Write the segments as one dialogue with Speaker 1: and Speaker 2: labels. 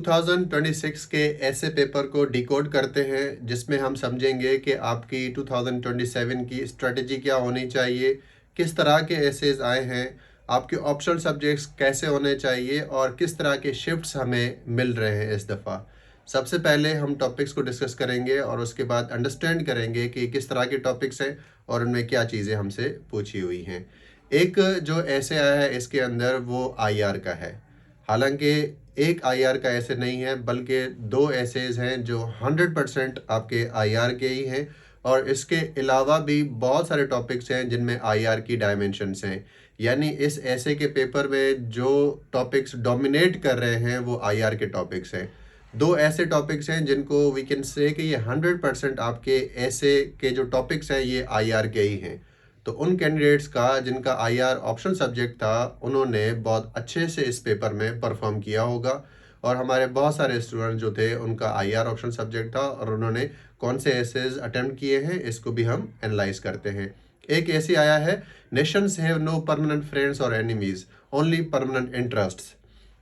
Speaker 1: 2026 के ऐसे पेपर को डिकोड करते हैं जिसमें हम समझेंगे कि आपकी 2027 की स्ट्रेटजी क्या होनी चाहिए, किस तरह के एसेज आए हैं, आपके ऑप्शनल सब्जेक्ट्स कैसे होने चाहिए और किस तरह के शिफ्ट्स हमें मिल रहे हैं इस दफ़ा। सबसे पहले हम टॉपिक्स को डिस्कस करेंगे और उसके बाद अंडरस्टैंड करेंगे कि किस तरह के टॉपिक्स हैं और उनमें क्या चीज़ें हमसे पूछी हुई हैं। एक जो ऐसे आया है इसके अंदर वो आईआर का है। हालांकि एक आईआर का ऐसे नहीं है बल्कि दो ऐसेज हैं जो 100% आपके आईआर के ही हैं और इसके अलावा भी बहुत सारे टॉपिक्स हैं जिनमें आईआर की डायमेंशंस हैं। यानी इस ऐसे के पेपर में जो टॉपिक्स डोमिनेट कर रहे हैं वो आईआर के टॉपिक्स हैं। दो ऐसे टॉपिक्स हैं जिनको वी कैन से कि ये 100% आपके ऐसे के जो टॉपिक्स हैं ये आईआर के ही हैं। तो उन कैंडिडेट्स का जिनका आईआर ऑप्शनल सब्जेक्ट था उन्होंने बहुत अच्छे से इस पेपर में परफॉर्म किया होगा और हमारे बहुत सारे स्टूडेंट जो थे उनका आईआर ऑप्शनल सब्जेक्ट था और उन्होंने कौन से एसेज अटेम्प्ट किए हैं इसको भी हम एनालाइज करते हैं। एक ऐसे आया है, nations have no permanent friends और एनिमीज, ओनली परमानेंट इंटरेस्ट्स।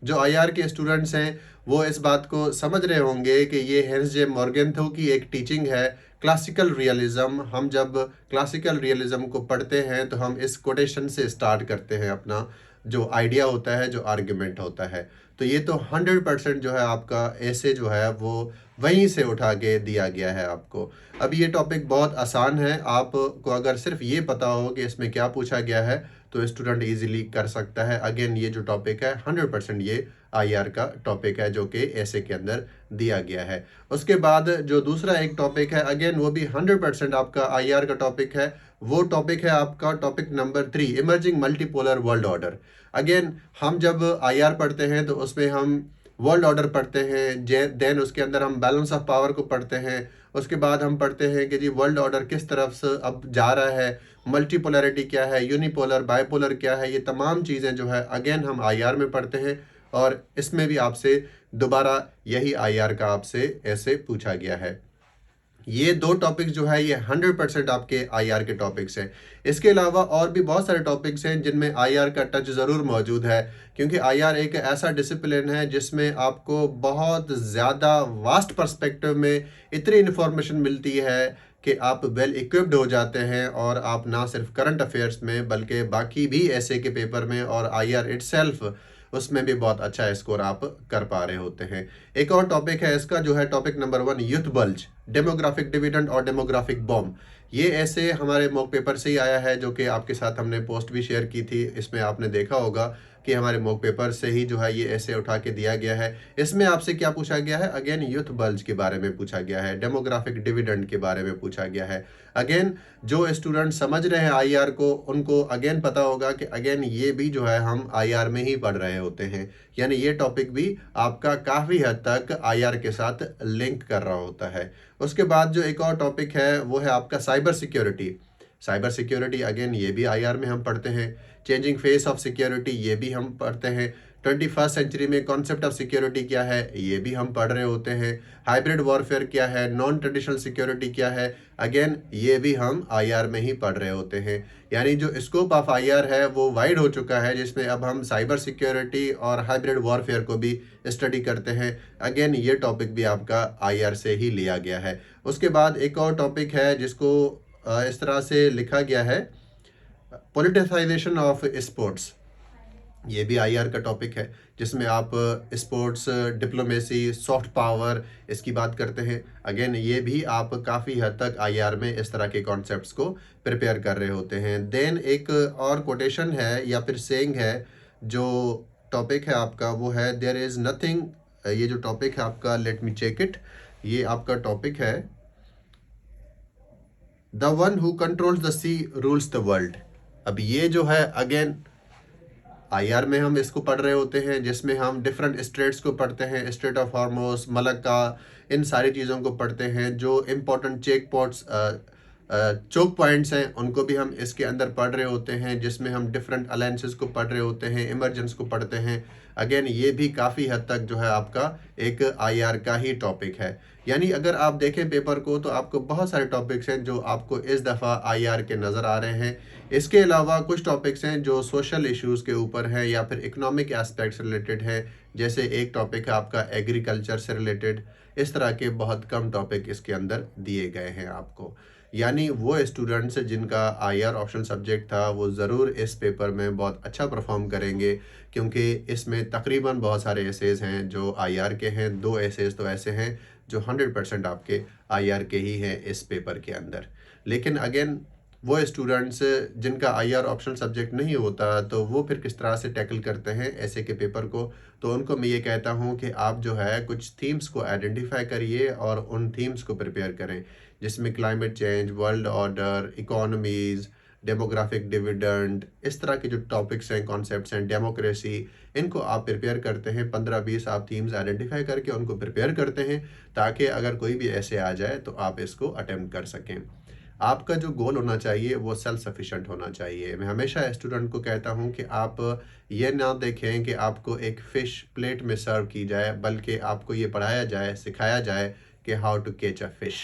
Speaker 1: जो आईआर के स्टूडेंट्स हैं वो इस बात को समझ रहे होंगे कि ये हेंस जे मॉर्गेंथो की एक टीचिंग है क्लासिकल रियलिज्म। हम जब क्लासिकल रियलिज्म को पढ़ते हैं तो हम इस कोटेशन से स्टार्ट करते हैं अपना जो आइडिया होता है, जो आर्ग्यूमेंट होता है। तो ये तो 100% जो है आपका ऐसे जो है वो वहीं से उठा के दिया गया है आपको। अब ये टॉपिक बहुत आसान है, आपको अगर सिर्फ ये पता हो कि इसमें क्या पूछा गया है तो स्टूडेंट इजीली कर सकता है। अगेन ये जो टॉपिक है 100% ये आईआर का टॉपिक है जो कि ऐसे के अंदर दिया गया है। उसके बाद जो दूसरा एक टॉपिक है अगेन वो भी 100% आपका आईआर का टॉपिक है। वो टॉपिक है आपका topic number 3, emerging multipolar world order. Again हम जब आईआर पढ़ते हैं तो उसमें हम वर्ल्ड ऑर्डर पढ़ते हैं, देन उसके अंदर हम बैलेंस ऑफ पावर को पढ़ते हैं। उसके बाद हम पढ़ते हैं कि जी वर्ल्ड ऑर्डर किस तरफ से अब जा रहा है, मल्टीपोलैरिटी क्या है, यूनिपोलर बाइपोलर क्या है, ये तमाम चीज़ें जो है अगेन हम आईआर में पढ़ते हैं और इसमें भी आपसे दोबारा यही आईआर का आपसे ऐसे पूछा गया है। ये दो टॉपिक्स जो है ये 100% आपके आईआर के टॉपिक्स हैं। इसके अलावा और भी बहुत सारे टॉपिक्स हैं जिनमें आईआर का टच ज़रूर मौजूद है, क्योंकि आईआर एक ऐसा डिसिप्लिन है जिसमें आपको बहुत ज़्यादा वास्ट पर्सपेक्टिव में इतनी इन्फॉर्मेशन मिलती है कि आप वेल इक्विप्ड हो जाते हैं और आप ना सिर्फ करंट अफेयर्स में बल्कि बाकी भी ऐसे के पेपर में और आईआर इटसेल्फ उसमें भी बहुत अच्छा स्कोर आप कर पा रहे होते हैं। एक और टॉपिक है इसका जो है topic number 1, youth bulge, demographic dividend और डेमोग्राफिक बॉम्ब। ये ऐसे हमारे मॉक पेपर से ही आया है जो कि आपके साथ हमने पोस्ट भी शेयर की थी। इसमें आपने देखा होगा कि हमारे मॉक पेपर से ही जो है ये ऐसे उठा के दिया गया है। इसमें आपसे क्या पूछा गया है, अगेन यूथ बल्ज के बारे में पूछा गया है, डेमोग्राफिक डिविडेंड के बारे में पूछा गया है। अगेन जो स्टूडेंट समझ रहे हैं आईआर को उनको अगेन पता होगा कि अगेन ये भी जो है हम आईआर में ही पढ़ रहे होते हैं, यानी ये टॉपिक भी आपका काफ़ी हद तक आईआर के साथ लिंक कर रहा होता है। उसके बाद जो एक और टॉपिक है वो है आपका cyber security. Cyber security again ये भी आईआर में हम पढ़ते हैं। चेंजिंग फेस ऑफ सिक्योरिटी ये भी हम पढ़ते हैं। 21st सेंचुरी में कॉन्सेप्ट ऑफ सिक्योरिटी क्या है ये भी हम पढ़ रहे होते हैं। हाइब्रिड वॉरफेयर क्या है, नॉन ट्रेडिशनल सिक्योरिटी क्या है, अगेन ये भी हम आईआर में ही पढ़ रहे होते हैं। यानी जो स्कोप ऑफ आईआर है वो वाइड हो चुका है जिसमें अब हम साइबर सिक्योरिटी और हाइब्रिड वॉरफेयर को भी स्टडी करते हैं। अगेन ये टॉपिक भी आपका आईआर से ही लिया गया है। उसके बाद एक और टॉपिक है जिसको इस तरह से लिखा गया है, पोलिटिसाइजेशन ऑफ स्पोर्ट्स। ये भी आईआर का टॉपिक है जिसमें आप स्पोर्ट्स डिप्लोमेसी, सॉफ्ट पावर इसकी बात करते हैं। अगेन ये भी आप काफ़ी हद तक आईआर में इस तरह के कॉन्सेप्ट्स को प्रिपेयर कर रहे होते हैं। देन एक और कोटेशन है या फिर सेइंग है, जो टॉपिक है आपका वो है देयर इज़ नथिंग। ये जो टॉपिक है आपका, लेट मी चेक इट, ये आपका टॉपिक है the one who controls the sea rules the world. अब ये जो है अगेन आईआर में हम इसको पढ़ रहे होते हैं जिसमें हम डिफरेंट स्टेट्स को पढ़ते हैं, स्टेट ऑफ हॉर्मोस, मलक्का, इन सारी चीज़ों को पढ़ते हैं। जो इम्पोर्टेंट चोक पॉइंट्स हैं उनको भी हम इसके अंदर पढ़ रहे होते हैं जिसमें हम डिफरेंट अलायंसेस को पढ़ रहे होते हैं, इमरजेंस को पढ़ते हैं। अगेन ये भी काफ़ी हद तक जो है आपका एक आईआर का ही टॉपिक है। यानी अगर आप देखें पेपर को तो आपको बहुत सारे टॉपिक्स हैं जो आपको इस दफ़ा आईआर के नज़र आ रहे हैं। इसके अलावा कुछ टॉपिक्स हैं जो सोशल इश्यूज़ के ऊपर हैं या फिर इकोनॉमिक एस्पेक्ट्स रिलेटेड है। जैसे एक टॉपिक है आपका एग्रीकल्चर से रिलेटेड। इस तरह के बहुत कम टॉपिक इसके अंदर दिए गए हैं आपको। यानी वो स्टूडेंट्स जिनका आईआर ऑप्शनल सब्जेक्ट था वो ज़रूर इस पेपर में बहुत अच्छा परफॉर्म करेंगे, क्योंकि इसमें तकरीबन बहुत सारे एसेज हैं जो आईआर के हैं। 2 एसेज तो ऐसे हैं जो 100% आपके आईआर के ही हैं इस पेपर के अंदर। लेकिन अगेन वो स्टूडेंट्स जिनका आईआर ऑप्शनल सब्जेक्ट नहीं होता तो वो फिर किस तरह से टैकल करते हैं ऐसे के पेपर को। तो उनको मैं ये कहता हूँ कि आप जो है कुछ थीम्स को आइडेंटिफाई करिए और उन थीम्स को प्रिपेयर करें, जिसमें climate change, world order, economies, demographic dividend, इस तरह के जो टॉपिक्स हैं, कॉन्सेप्ट्स हैं, डेमोक्रेसी, इनको आप प्रिपेयर करते हैं। 15-20 आप थीम्स आइडेंटिफाई करके उनको प्रिपेयर करते हैं, ताकि अगर कोई भी ऐसे आ जाए तो आप इसको अटेम्प्ट कर सकें। आपका जो गोल होना चाहिए वो सेल्फ सफिशिएंट होना चाहिए। मैं हमेशा स्टूडेंट को कहता हूँ कि आप ये ना देखें कि आपको एक फ़िश प्लेट में सर्व की जाए, बल्कि आपको ये पढ़ाया जाए, सिखाया जाए कि how to catch a fish.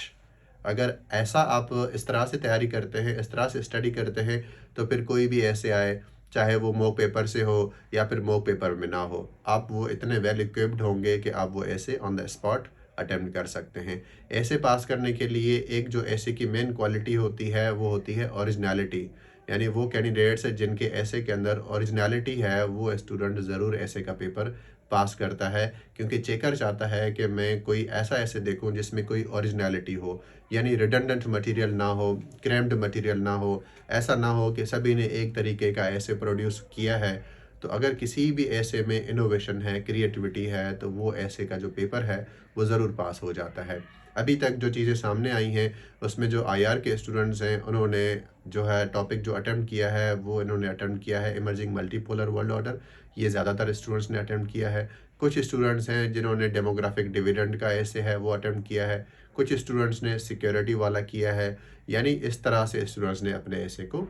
Speaker 1: अगर ऐसा आप इस तरह से तैयारी करते हैं, इस तरह से स्टडी करते हैं, तो फिर कोई भी ऐसे आए, चाहे वो मॉक पेपर से हो या फिर मॉक पेपर में ना हो, आप वो इतने वेल इक्विप्ड होंगे कि आप वो ऐसे ऑन द स्पॉट अटेम्प्ट कर सकते हैं। ऐसे पास करने के लिए एक जो ऐसे की मेन क्वालिटी होती है वो होती है ओरिजिनैलिटी। यानी वो कैंडिडेट्स जिनके ऐसे के अंदर ओरिजिनैलिटी है वो स्टूडेंट ज़रूर ऐसे का पेपर पास करता है, क्योंकि चेकर चाहता है कि मैं कोई ऐसा ऐसे देखूं जिसमें कोई ओरिजिनैलिटी हो। यानी रिडंडेंट मटेरियल ना हो, क्रैम्ड मटेरियल ना हो, ऐसा ना हो कि सभी ने एक तरीके का ऐसे प्रोड्यूस किया है। तो अगर किसी भी ऐसे में इनोवेशन है, क्रिएटिविटी है, तो वो ऐसे का जो पेपर है वो ज़रूर पास हो जाता है। अभी तक जो चीज़ें सामने आई हैं उसमें जो आईआर के स्टूडेंट्स हैं उन्होंने जो है टॉपिक जो अटेम्प्ट किया है वो इन्होंने अटेम्प्ट किया है इमर्जिंग मल्टीपोलर वर्ल्ड ऑर्डर। ये ज़्यादातर स्टूडेंट्स ने अटेम्प्ट किया है। कुछ स्टूडेंट्स हैं जिन्होंने डेमोग्राफिक डिविडेंड का ऐसे है वो अटेम्प्ट किया है। कुछ स्टूडेंट्स ने सिक्योरिटी वाला किया है। यानी इस तरह से स्टूडेंट्स ने अपने ऐसे को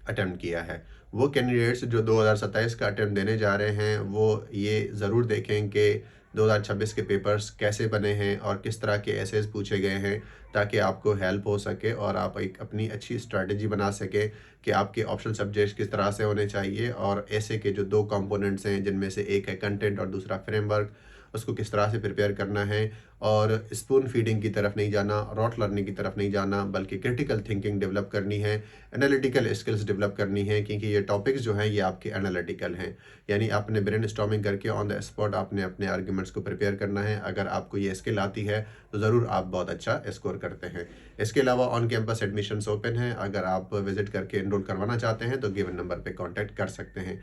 Speaker 1: अटेम्प्ट किया है। वो कैंडिडेट्स जो 2027 का अटेम्प्ट देने जा रहे हैं वो ये ज़रूर देखें कि 2026 के पेपर्स कैसे बने हैं और किस तरह के एसेस पूछे गए हैं, ताकि आपको हेल्प हो सके और आप एक अपनी अच्छी स्ट्रैटेजी बना सकें कि आपके ऑप्शनल सब्जेक्ट्स किस तरह से होने चाहिए, और ऐसे के जो 2 कंपोनेंट्स हैं जिनमें से एक है कंटेंट और दूसरा फ्रेमवर्क, उसको किस तरह से प्रिपेयर करना है। और स्पून फीडिंग की तरफ नहीं जाना, रॉट लर्निंग की तरफ नहीं जाना, बल्कि क्रिटिकल थिंकिंग डेवलप करनी है, एनालिटिकल स्किल्स डेवलप करनी है, क्योंकि ये टॉपिक्स जो हैं ये आपके एनालिटिकल हैं। यानी आपने ब्रेनस्टॉर्मिंग करके ऑन द स्पॉट आपने अपने आर्ग्यूमेंट्स को प्रिपेयर करना है। अगर आपको ये स्किल आती है तो ज़रूर आप बहुत अच्छा स्कोर करते हैं। इसके अलावा ऑन कैंपस एडमिशन्स ओपन हैं। अगर आप विजिट करके एनरोल करवाना चाहते हैं तो गिवन नंबर पे कांटेक्ट कर सकते हैं।